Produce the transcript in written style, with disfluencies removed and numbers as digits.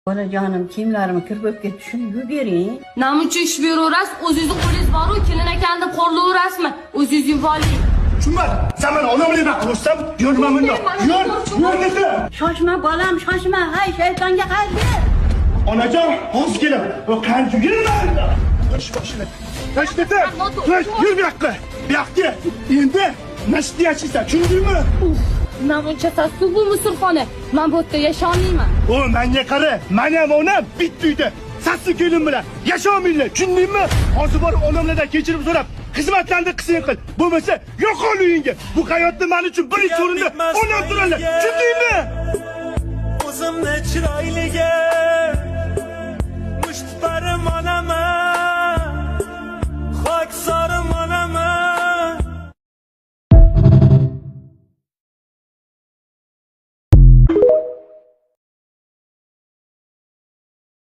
Bolajonim kiyimlarimni kirib tushunib yubering. Namuncha ish beraverasiz, o'zingizni qo'lingiz bor-ku, kelin akanni qo'llayverasizmi? O'zingiz yuboring. Tushunmadi. Sen bana onamni nima qilyapsan? Yurma bundoq. Yur dedi. Shoshma bolam, shoshma. Hay shaytonga qarshi. Onajon, hozir kelib. O qancha yurma. Tosh boshini. Tosh dedi. Tosh yur bu yoqqa. Bu yoqqa. Endi nashti yashaysan, tushundingmi? Namuncha sassiz bu musulxona. Men bu yerda yasholmayman. O menga qara. Men ham onam bitta uyda. Sassiz kelim bilan yasholmaylar, tushundingmi? Hozir borib onamlardan kechirim so'rab, xizmatlarni qilsang qil. Bo'lmasa yo'qol uyingga. Bu hayotda men uchun birinchi o'rinda onam turadi. Tushundingmi? O'zimni chiroyliga